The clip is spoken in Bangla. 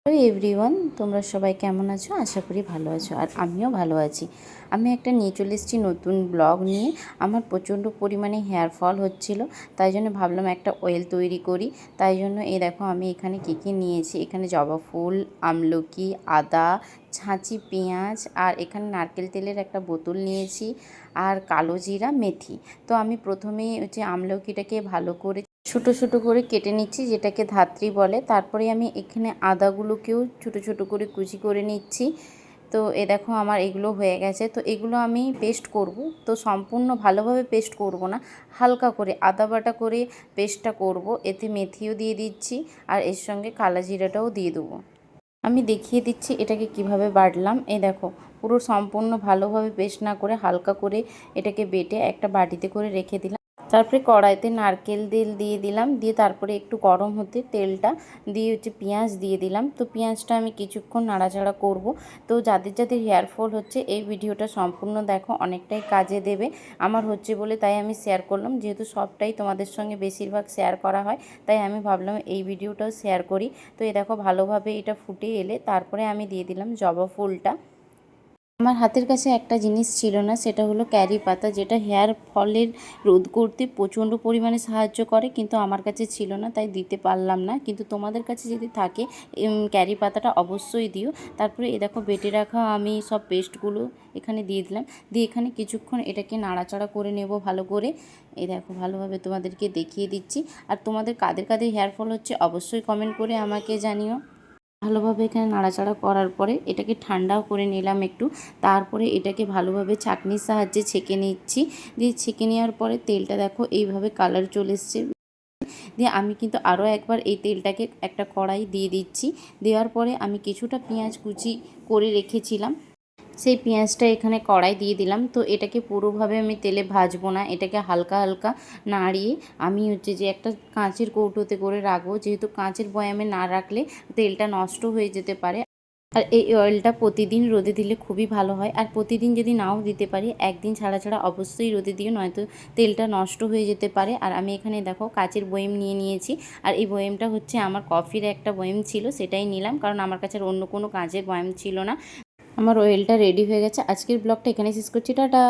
হ্যালো এভরিওয়ান, তোমরা সবাই কেমন আছো? আশা করি ভালো আছো, আর আমিও ভালো আছি। আমি একটা নিয়ে চলে এসেছি নতুন ব্লগ নিয়ে। আমার প্রচণ্ড পরিমাণে হেয়ার ফল হচ্ছিল, তাই জন্য ভাবলাম একটা অয়েল তৈরি করি। তাই জন্য এই দেখো আমি এখানে কী কী নিয়েছি। এখানে জবা ফুল, আমলকি, আদা, ছাঁচি পেঁয়াজ, আর এখানে নারকেল তেলের একটা বোতল নিয়েছি, আর কালো জিরা, মেথি। তো আমি প্রথমেই আমলকিটাকে ভালো করে ছোটো ছোটো করে কেটে নিচ্ছি, যেটাকে ধাত্রী বলে। তারপরে আমি এখানে আদাগুলোকেও ছোটো ছোটো করে কুচি করে নিচ্ছি। তো দেখো আমার এগুলো হয়ে গেছে। তো এগুলো আমি পেস্ট করব। তো সম্পূর্ণ ভালোভাবে পেস্ট করব না, হালকা করে আদা বাটা করে পেস্টটা করব। এতে মেথিও দিয়ে দিচ্ছি, আর এর সঙ্গে কালো জিরাটাও দিয়ে দেবো। আমি দেখিয়ে দিচ্ছি এটাকে কিভাবে বাটলাম। দেখো, পুরো সম্পূর্ণ ভালোভাবে পেস্ট না করে হালকা করে এটাকে বেটে একটা বাটিতে করে রেখে দিলাম। তারপরে কড়াইতে নারকেল তেল দিয়ে দিলাম, দিয়ে তারপরে একটু গরম হতে তেলটা দিয়ে পেঁয়াজ দিয়ে দিলাম। তো পেঁয়াজটা আমি কিছুক্ষণ নাড়াচাড়া করব। তো যাদের যাদের হেয়ার ফল হচ্ছে এই ভিডিওটা সম্পূর্ণ দেখো, অনেকটাই কাজে দেবে। আমার হচ্ছে বলে তাই আমি শেয়ার করলাম, যেহেতু সবটাই তোমাদের সঙ্গে বেশিরভাগ শেয়ার করা হয়, তাই আমি ভাবলাম এই ভিডিওটাও শেয়ার করি। তো দেখো ভালোভাবে এটা ফুটে এলে তারপরে আমি দিয়ে দিলাম জবা ফুলটা। আমার হাতের কাছে একটা জিনিস ছিল না, সেটা হলো ক্যারি পাতা, যেটা হেয়ার ফলের রোধ করতে প্রচণ্ড পরিমাণে সাহায্য করে, কিন্তু আমার কাছে ছিল না তাই দিতে পারলাম না। কিন্তু তোমাদের কাছে যদি থাকে ক্যারি পাতাটা অবশ্যই দিও। তারপরে দেখো বেটে রাখা আমি সব পেস্টগুলো এখানে দিয়ে দিলাম, দিয়ে এখানে কিছুক্ষণ এটাকে নাড়াচাড়া করে নেব ভালো করে। দেখো ভালোভাবে তোমাদেরকে দেখিয়ে দিচ্ছি। আর তোমাদের কাদের কাদের হেয়ার ফল হচ্ছে অবশ্যই কমেন্ট করে আমাকে জানিও। ভালোভাবে এখানে নাড়াচাড়া করার পরে এটাকে ঠান্ডাও করে নিলাম একটু। তারপরে এটাকে ভালোভাবে ছাঁকনির সাহায্যে ছেঁকে নিচ্ছি। দিয়ে ছেঁকে নেওয়ার পরে তেলটা দেখো এইভাবে কালার চলে এসছে। দিয়ে আমি কিন্তু আরও একবার এই তেলটাকে একটা কড়াই দিয়ে দিচ্ছি। দেওয়ার পরে আমি কিছুটা পেঁয়াজ কুচি করে রেখেছিলাম, সেই পেঁয়াজটা এখানে কড়াই দিয়ে দিলাম। তো এটাকে পুরোভাবে আমি তেলে ভাজবো না, এটাকে হালকা হালকা নাড়িয়ে আমি যে একটা কাঁচের কৌটোতে করে রাখবো, যেহেতু কাঁচের বয়ামে না রাখলে তেলটা নষ্ট হয়ে যেতে পারে। আর এই অয়েলটা প্রতিদিন রোদে দিলে খুবই ভালো হয়। আর প্রতিদিন যদি নাও দিতে পারি, একদিন ছাড়া ছাড়া অবশ্যই রোদে দিও, নয়তো তেলটা নষ্ট হয়ে যেতে পারে। আর আমি এখানে দেখো কাচের বয়াম নিয়ে নিয়েছি, আর এই বয়ামটা হচ্ছে আমার কফির একটা বয়াম ছিল, সেটাই নিলাম, কারণ আমার কাছে অন্য কোনো কাঁচের বয়াম ছিল না। আমার অয়েলটা রেডি হয়ে গেছে। আজকের ব্লগটা এখানে শেষ করছি, টাটা।